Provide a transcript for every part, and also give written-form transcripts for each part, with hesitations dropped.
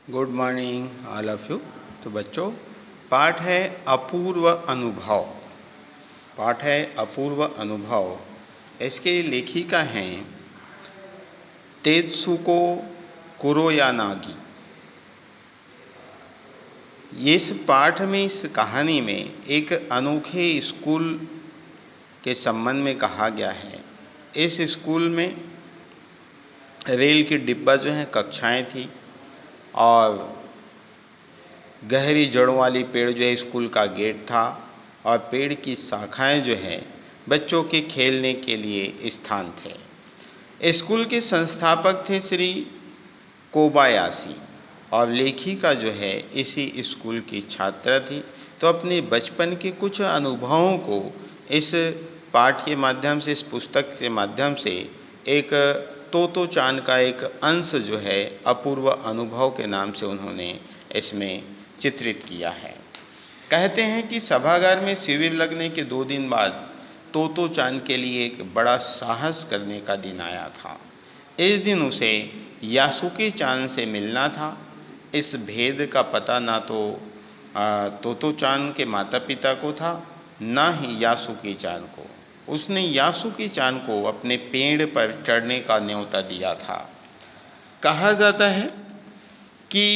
Good morning all of you. तो बच्चों, पाठ है अपूर्व अनुभव। पाठ है अपूर्व अनुभव। इसके लेखिका हैं तेत्सुको कुरोयानागी। इस पाठ में, इस कहानी में एक अनोखे स्कूल के संबंध में कहा गया है। इस स्कूल में रेल की डिब्बा जो है कक्षाएं थी और गहरी जड़ों वाली पेड़ जो है स्कूल का गेट था और पेड़ की शाखाएं जो है बच्चों के खेलने के लिए स्थान थे। स्कूल के संस्थापक थे श्री कोबायाशी और लेखिका जो है इसी स्कूल की छात्रा थी। तो अपने बचपन के कुछ अनुभवों को इस पाठ के माध्यम से, इस पुस्तक के माध्यम से एक तोतो चान का एक अंश जो है अपूर्व अनुभव के नाम से उन्होंने इसमें चित्रित किया है। कहते हैं कि सभागार में शिविर लगने के 2 दिन बाद तोतो चान के लिए एक बड़ा साहस करने का दिन आया था। इस दिन उसे यासुके चान से मिलना था। इस भेद का पता ना तो तोतो चान के माता पिता को था, ना ही यासुके चान को। उसने यासुके चान को अपने पेड़ पर चढ़ने का न्योता दिया था। कहा जाता है कि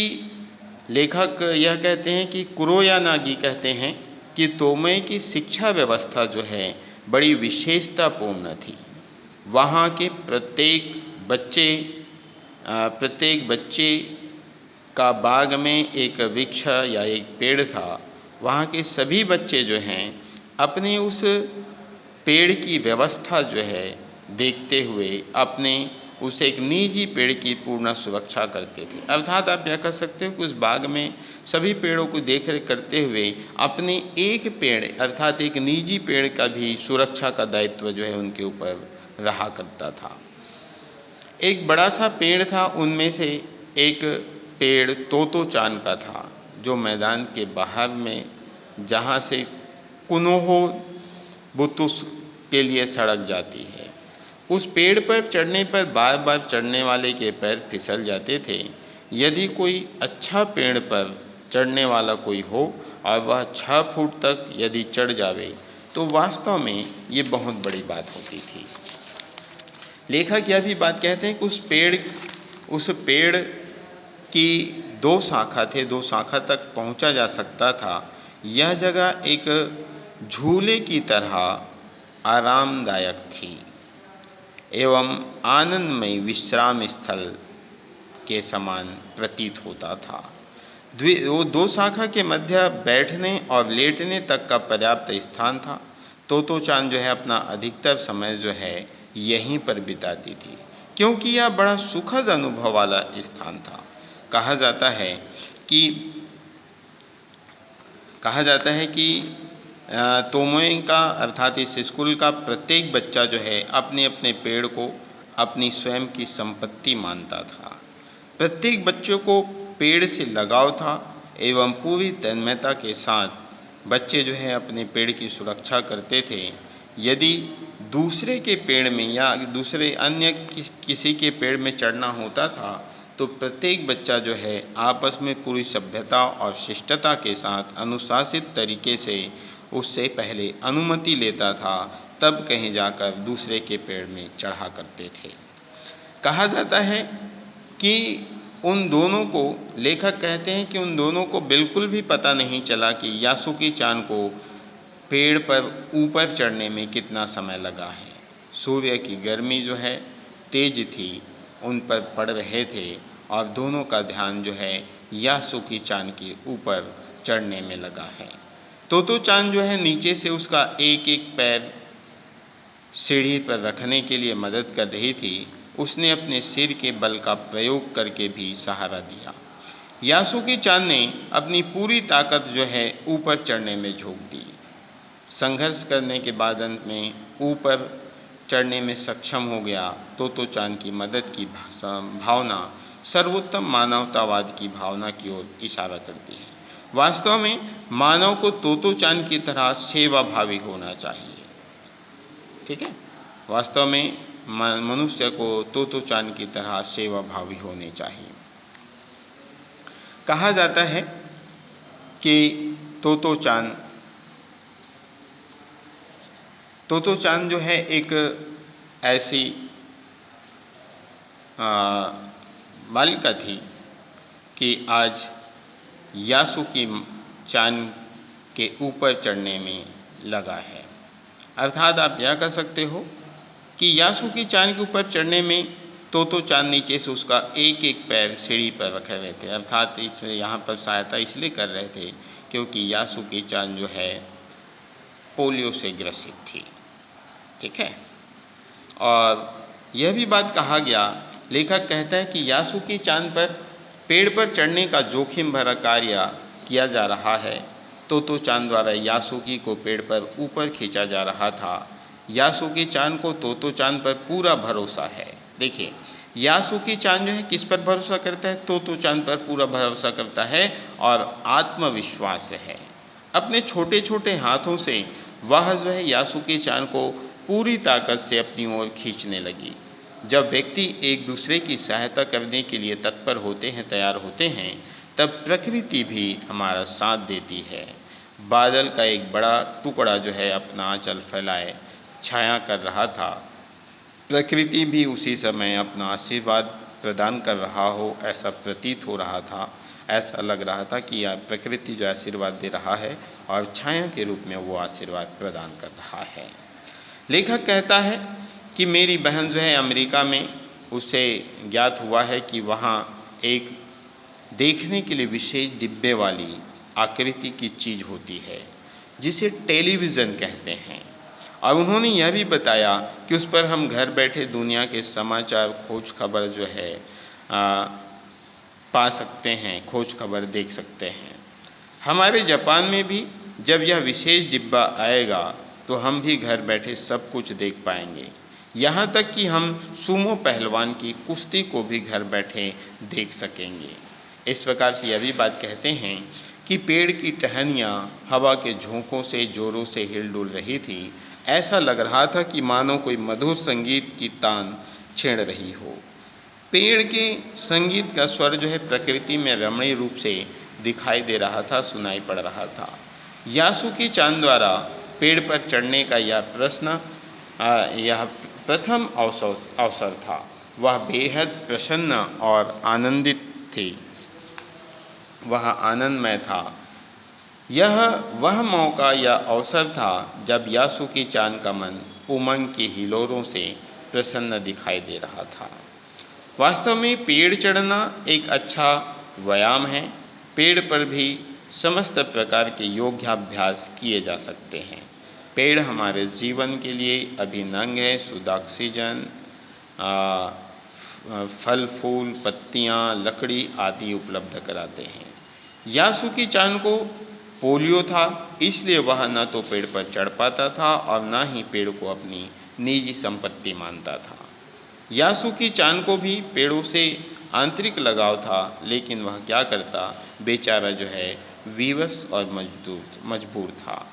लेखक यह कहते हैं कि कुरोयानागी कहते हैं कि तोमई की शिक्षा व्यवस्था जो है बड़ी विशेषतापूर्ण थी। वहाँ के प्रत्येक बच्चे का बाग में एक वृक्ष या एक पेड़ था। वहाँ के सभी बच्चे जो हैं अपने उस पेड़ की व्यवस्था जो है देखते हुए अपने उस एक निजी पेड़ की पूर्ण सुरक्षा करते थे। अर्थात आप यह कह सकते हो कि उस बाग में सभी पेड़ों को देख रेख करते हुए अपने एक पेड़ अर्थात एक निजी पेड़ का भी सुरक्षा का दायित्व जो है उनके ऊपर रहा करता था। एक बड़ा सा पेड़ था, उनमें से एक पेड़ तोतो चान का था जो मैदान के बाहर में, जहाँ से कुनोहो बुतुस के लिए सड़क जाती है, उस पेड़ पर चढ़ने पर बार बार चढ़ने वाले के पैर फिसल जाते थे। यदि कोई अच्छा पेड़ पर चढ़ने वाला कोई हो और वह 6 फुट तक यदि चढ़ जावे तो वास्तव में ये बहुत बड़ी बात होती थी। लेखक यह भी बात कहते हैं कि उस पेड़ की 2 शाखा थे, 2 शाखा तक पहुंचा जा सकता था। यह जगह एक झूले की तरह आरामदायक थी एवं आनंदमय विश्राम स्थल के समान प्रतीत होता था। वो 2 शाखा के मध्य बैठने और लेटने तक का पर्याप्त स्थान था। तोतो चान जो है अपना अधिकतर समय जो है यहीं पर बिताती थी, क्योंकि यह बड़ा सुखद अनुभव वाला स्थान था। कहा जाता है कि तोमोई का अर्थात इस स्कूल का प्रत्येक बच्चा जो है अपने अपने पेड़ को अपनी स्वयं की संपत्ति मानता था। प्रत्येक बच्चों को पेड़ से लगाव था एवं पूरी तन्मयता के साथ बच्चे जो है अपने पेड़ की सुरक्षा करते थे। यदि दूसरे के पेड़ में या दूसरे अन्य किसी के पेड़ में चढ़ना होता था तो प्रत्येक बच्चा जो है आपस में पूरी सभ्यता और शिष्टता के साथ अनुशासित तरीके से उससे पहले अनुमति लेता था, तब कहीं जाकर दूसरे के पेड़ में चढ़ा करते थे। कहा जाता है कि उन दोनों को, लेखक कहते हैं कि उन दोनों को बिल्कुल भी पता नहीं चला कि यासुके चान को पेड़ पर ऊपर चढ़ने में कितना समय लगा है। सूर्य की गर्मी जो है तेज थी, उन पर पड़ रहे थे और दोनों का ध्यान जो है यासुके चान के ऊपर चढ़ने में लगा है। तोतो चान जो है नीचे से उसका एक एक पैर सीढ़ी पर रखने के लिए मदद कर रही थी। उसने अपने सिर के बल का प्रयोग करके भी सहारा दिया। यासुके चान ने अपनी पूरी ताकत जो है ऊपर चढ़ने में झोंक दी। संघर्ष करने के बाद अंत में ऊपर चढ़ने में सक्षम हो गया। तोतो चान की मदद की भावना सर्वोत्तम मानवतावाद की भावना की ओर इशारा करती है। वास्तव में मानव को तोतो चान की तरह सेवाभावी होना चाहिए। ठीक है, वास्तव में मनुष्य को तोतो चान की तरह सेवाभावी होने चाहिए। कहा जाता है कि तोतो चान जो है एक ऐसी बालिका थी कि आज यासुकी चान के ऊपर चढ़ने में लगा है। अर्थात आप यह कह सकते हो कि यासुकी चान के ऊपर चढ़ने में तोतो चान नीचे से उसका एक एक पैर सीढ़ी पर रखे हुए थे। अर्थात इसमें यहाँ पर सहायता इसलिए कर रहे थे क्योंकि यासुकी चान जो है पोलियो से ग्रसित थी। ठीक है। और यह भी बात कहा गया, लेखक कहता है कि यासुकी चान पर पेड़ पर चढ़ने का जोखिम भरा कार्य किया जा रहा है। तोतो चान द्वारा यासुकी को पेड़ पर ऊपर खींचा जा रहा था। यासुकी चान को तोतो चान पर पूरा भरोसा है। देखिए, यासुकी चान जो है किस पर भरोसा करता है? तोतो चान पर पूरा भरोसा करता है और आत्मविश्वास है। अपने छोटे छोटे हाथों से वह जो है यासुकी चान को पूरी ताकत से अपनी ओर खींचने लगी। जब व्यक्ति एक दूसरे की सहायता करने के लिए तत्पर होते हैं, तैयार होते हैं, तब प्रकृति भी हमारा साथ देती है। बादल का एक बड़ा टुकड़ा जो है अपना आंचल फैलाए छाया कर रहा था। प्रकृति भी उसी समय अपना आशीर्वाद प्रदान कर रहा हो, ऐसा प्रतीत हो रहा था। ऐसा लग रहा था कि यह प्रकृति जो आशीर्वाद दे रहा है और छाया के रूप में वो आशीर्वाद प्रदान कर रहा है। लेखक कहता है कि मेरी बहन जो है अमेरिका में, उसे ज्ञात हुआ है कि वहाँ एक देखने के लिए विशेष डिब्बे वाली आकृति की चीज़ होती है जिसे टेलीविज़न कहते हैं। और उन्होंने यह भी बताया कि उस पर हम घर बैठे दुनिया के समाचार, खोज खबर जो है पा सकते हैं, खोज खबर देख सकते हैं। हमारे जापान में भी जब यह विशेष डिब्बा आएगा तो हम भी घर बैठे सब कुछ देख पाएंगे। यहाँ तक कि हम सुमो पहलवान की कुश्ती को भी घर बैठे देख सकेंगे। इस प्रकार से यह भी बात कहते हैं कि पेड़ की टहनियाँ हवा के झोंकों से जोरों से हिलडुल रही थी। ऐसा लग रहा था कि मानो कोई मधुर संगीत की तान छेड़ रही हो। पेड़ के संगीत का स्वर जो है प्रकृति में रमणीय रूप से दिखाई दे रहा था, सुनाई पड़ रहा था। यासुकी चान द्वारा पेड़ पर चढ़ने का यह प्रथम अवसर था। वह बेहद प्रसन्न और आनंदित थी, वह आनंदमय था। यह वह मौका या अवसर था जब यासुकी चान का मन उमंग की हिलोरों से प्रसन्न दिखाई दे रहा था। वास्तव में पेड़ चढ़ना एक अच्छा व्यायाम है। पेड़ पर भी समस्त प्रकार के योगाभ्यास किए जा सकते हैं। पेड़ हमारे जीवन के लिए अभिन्न अंग है। शुद्ध ऑक्सीजन, फल फूल, पत्तियाँ, लकड़ी आदि उपलब्ध कराते हैं। यासुकी चान को पोलियो था, इसलिए वह न तो पेड़ पर चढ़ पाता था और न ही पेड़ को अपनी निजी संपत्ति मानता था। यासुकी चान को भी पेड़ों से आंतरिक लगाव था, लेकिन वह क्या करता, बेचारा जो है विवश और मजबूर था।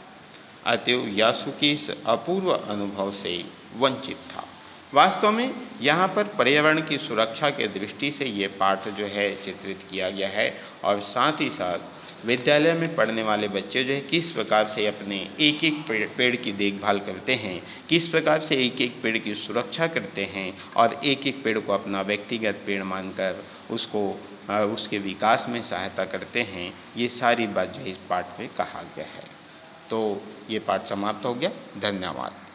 अतएव यासुकी इस अपूर्व अनुभव से वंचित था। वास्तव में यहाँ पर पर्यावरण की सुरक्षा के दृष्टि से ये पाठ जो है चित्रित किया गया है और साथ ही साथ विद्यालय में पढ़ने वाले बच्चे जो है किस प्रकार से अपने एक एक पेड़ की देखभाल करते हैं, किस प्रकार से एक एक पेड़ की सुरक्षा करते हैं और एक एक पेड़ को अपना व्यक्तिगत पेड़ मानकर उसको उसके विकास में सहायता करते हैं, ये सारी बात जो इस पाठ में कहा गया है। तो ये पाठ समाप्त हो गया। धन्यवाद।